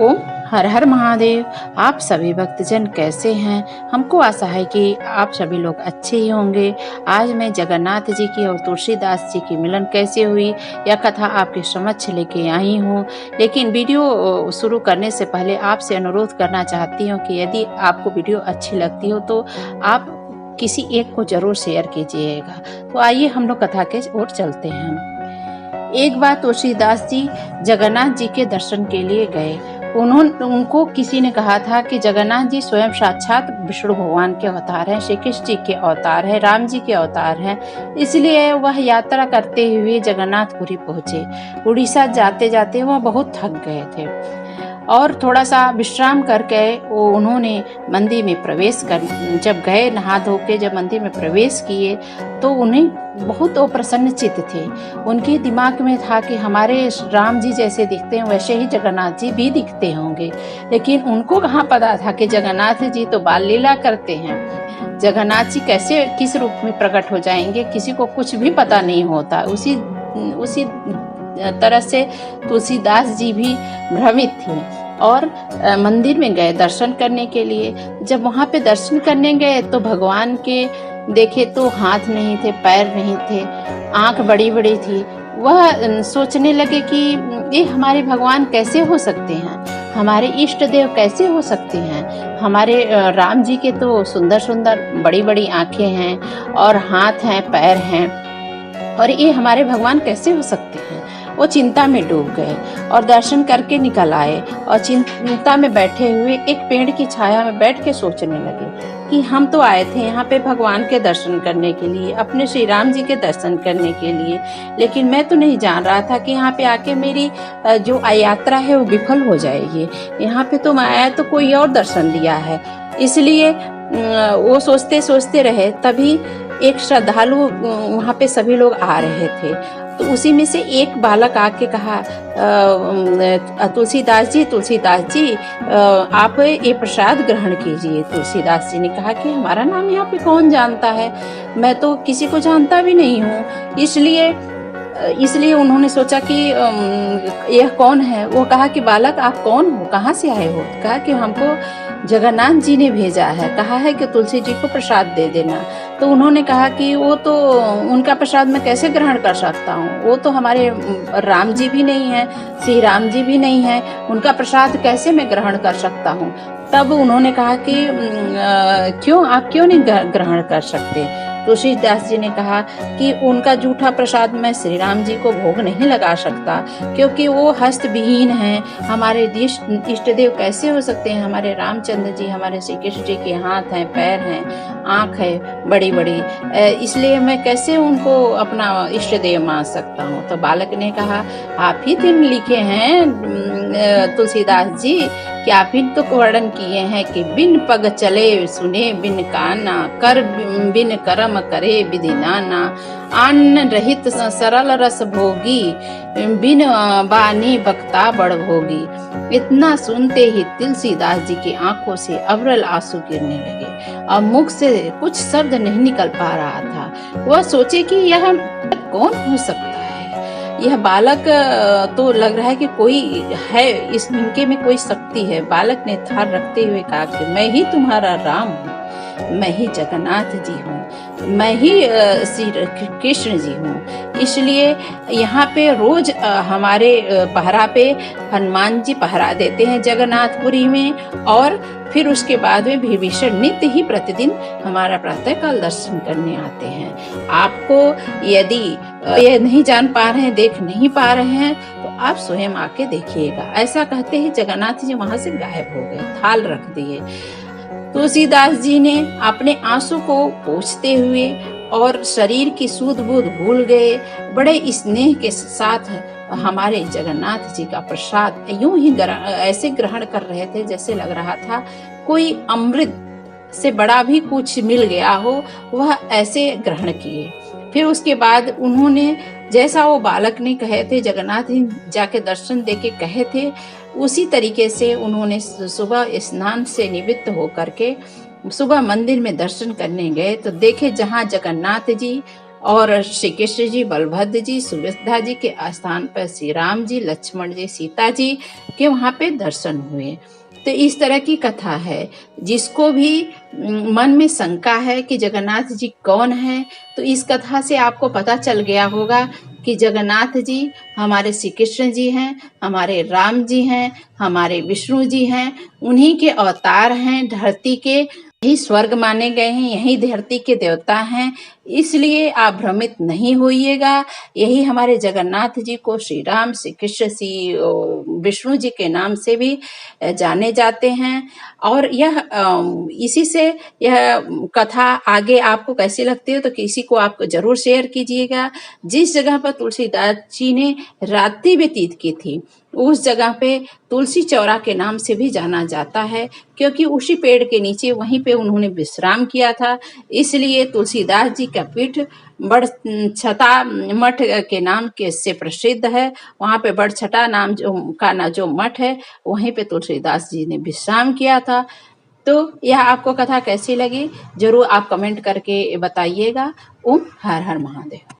ओम हर हर महादेव। आप सभी भक्तजन कैसे हैं? हमको आशा है कि आप सभी लोग अच्छे ही होंगे। आज मैं जगन्नाथ जी की और तुलसीदास जी की मिलन कैसे हुई यह कथा आपके समक्ष लेके आई हूँ। लेकिन वीडियो शुरू करने से पहले आपसे अनुरोध करना चाहती हूँ कि यदि आपको वीडियो अच्छी लगती हो तो आप किसी एक को जरूर शेयर कीजिएगा। तो आइए हम लोग कथा के ओर चलते हैं। एक बार तुलसीदास जी जगन्नाथ जी के दर्शन के लिए गए। उनको किसी ने कहा था कि जगन्नाथ जी स्वयं साक्षात विष्णु भगवान के अवतार हैं, श्री कृष्ण जी के अवतार हैं, राम जी के अवतार हैं। इसलिए वह यात्रा करते हुए जगन्नाथपुरी पहुंचे। उड़ीसा जाते जाते वह बहुत थक गए थे और थोड़ा सा विश्राम करके उन्होंने मंदिर में प्रवेश कर जब गए नहा धो के जब मंदिर में प्रवेश किए तो उन्हें बहुत प्रसन्न चित्त थे। उनके दिमाग में था कि हमारे राम जी जैसे दिखते हैं वैसे ही जगन्नाथ जी भी दिखते होंगे। लेकिन उनको कहाँ पता था कि जगन्नाथ जी तो बाल लीला करते हैं। जगन्नाथ जी कैसे किस रूप में प्रकट हो जाएंगे किसी को कुछ भी पता नहीं होता। उसी तरह से तुलसीदास जी भी भ्रमित थे और मंदिर में गए दर्शन करने के लिए। जब वहाँ पे दर्शन करने गए तो भगवान के देखे तो हाथ नहीं थे, पैर नहीं थे, आंख बड़ी बड़ी थी। वह सोचने लगे कि ये हमारे भगवान कैसे हो सकते हैं, हमारे इष्ट देव कैसे हो सकते हैं। हमारे राम जी के तो सुंदर सुंदर बड़ी बड़ी आंखें हैं और हाथ हैं, पैर हैं, और ये हमारे भगवान कैसे हो सकते हैं। वो चिंता में डूब गए और दर्शन करके निकल आए और चिंता में बैठे हुए एक पेड़ की छाया में बैठ के सोचने लगे कि हम तो आए थे यहाँ पे भगवान के दर्शन करने के लिए, अपने श्री राम जी के दर्शन करने के लिए, लेकिन मैं तो नहीं जान रहा था कि यहाँ पे आके मेरी जो यात्रा है वो विफल हो जाएगी। यहाँ पे तो मैं आया तो कोई और दर्शन लिया है। इसलिए वो सोचते सोचते रहे। तभी एक श्रद्धालु वहाँ पे सभी लोग आ रहे थे तो उसी में से एक बालक आके कहा, तुलसीदास जी आप ये प्रसाद ग्रहण कीजिए। तुलसीदास जी ने कहा कि हमारा नाम यहाँ पे कौन जानता है, मैं तो किसी को जानता भी नहीं हूँ। इसलिए उन्होंने सोचा कि यह कौन है। वो कहा कि बालक आप कौन हो, कहाँ से आए हो? कहा कि हमको जगन्नाथ जी ने भेजा है, कहा है कि तुलसी जी को प्रसाद दे देना। तो उन्होंने कहा कि वो तो उनका प्रसाद मैं कैसे ग्रहण कर सकता हूँ, वो तो हमारे राम जी भी नहीं है, श्री राम जी भी नहीं है, उनका प्रसाद कैसे मैं ग्रहण कर सकता हूँ। तब उन्होंने कहा कि आप क्यों नहीं ग्रहण कर सकते? तुलसीदास जी ने कहा कि उनका जूठा प्रसाद मैं श्री राम जी को भोग नहीं लगा सकता क्योंकि वो हस्तविहीन हैं। हमारे इष्ट देव कैसे हो सकते हैं? हमारे रामचंद्र जी, हमारे श्री कृष्ण जी के हाथ हैं, पैर हैं, आंख है बड़ी बड़ी, इसलिए मैं कैसे उनको अपना इष्ट देव मान सकता हूँ। तो बालक ने कहा आप ही दिन लिखे हैं तुलसीदास जी कि आप ही तो वर्णन किए हैं कि बिन पग चले सुने बिन काना, कर बिन करम करे विधि नाना, अन्न रहित सरल रस भोगी, बिन बानी बक्ता बड़ भोगी। इतना सुनते ही तुलसीदास जी की आंखों से अविरल आंसू गिरने लगे और मुख से कुछ शब्द नहीं निकल पा रहा था। वह सोचे कि यह कौन हो सकता है। यह बालक तो लग रहा है कि कोई है, इनके में कोई शक्ति है। बालक ने थार रखते हुए कहा कि मैं ही तुम्हारा राम हूँ, मैं ही जगन्नाथ जी हूँ, मैं ही श्री कृष्ण जी हूँ। इसलिए यहाँ पे रोज हमारे पहरा पे हनुमान जी पहरा देते हैं जगन्नाथपुरी में, और फिर उसके बाद में विभीषण नित्य ही प्रतिदिन हमारा प्रातःकाल दर्शन करने आते हैं। आपको यदि ये नहीं जान पा रहे हैं, देख नहीं पा रहे हैं, तो आप स्वयं आके देखिएगा। ऐसा कहते ही जगन्नाथ जी वहां से गायब हो गए, थाल रख दिए। तुलसीदास जी ने अपने आंसू को पोंछते हुए और शरीर की सूध बूध भूल गए, बड़े स्नेह के साथ हमारे जगन्नाथ जी का प्रसाद यूं ही ऐसे ग्रहण कर रहे थे जैसे लग रहा था कोई अमृत से बड़ा भी कुछ मिल गया हो। वह ऐसे ग्रहण किए। फिर उसके बाद उन्होंने जैसा वो बालक ने कहे थे, जगन्नाथ जी जाके दर्शन देके कहे थे, उसी तरीके से उन्होंने सुबह स्नान से निवृत्त होकर के सुबह मंदिर में दर्शन करने गए तो देखे जहाँ जगन्नाथ जी और श्री कृष्ण जी, बलभद्र जी, सुभद्रा जी के स्थान पर श्री राम जी, लक्ष्मण जी, सीता जी के वहाँ पे दर्शन हुए। तो इस तरह की कथा है। जिसको भी मन में शंका है कि जगन्नाथ जी कौन है, तो इस कथा से आपको पता चल गया होगा कि जगन्नाथ जी हमारे श्री कृष्ण जी हैं, हमारे राम जी हैं, हमारे विष्णु जी हैं। उन्हीं के अवतार हैं धरती के। यही स्वर्ग माने गए हैं, यही धरती के देवता हैं। इसलिए आप भ्रमित नहीं होइएगा। यही हमारे जगन्नाथ जी को श्री राम, श्री कृष्ण, श्री विष्णु जी के नाम से भी जाने जाते हैं। और यह इसी से यह कथा आगे आपको कैसी लगती है तो किसी को आप जरूर शेयर कीजिएगा। जिस जगह पर तुलसीदास जी ने रात्रि व्यतीत की थी, उस जगह पे तुलसी चौरा के नाम से भी जाना जाता है, क्योंकि उसी पेड़ के नीचे वहीं पे उन्होंने विश्राम किया था। इसलिए तुलसीदास जी का पीठ बड़छटा मठ के नाम के से प्रसिद्ध है। वहाँ पे बड़छटा नाम जो मठ है, वहीं पे तुलसीदास जी ने विश्राम किया था। तो यह आपको कथा कैसी लगी जरूर आप कमेंट करके बताइएगा। ओम हर हर महादेव।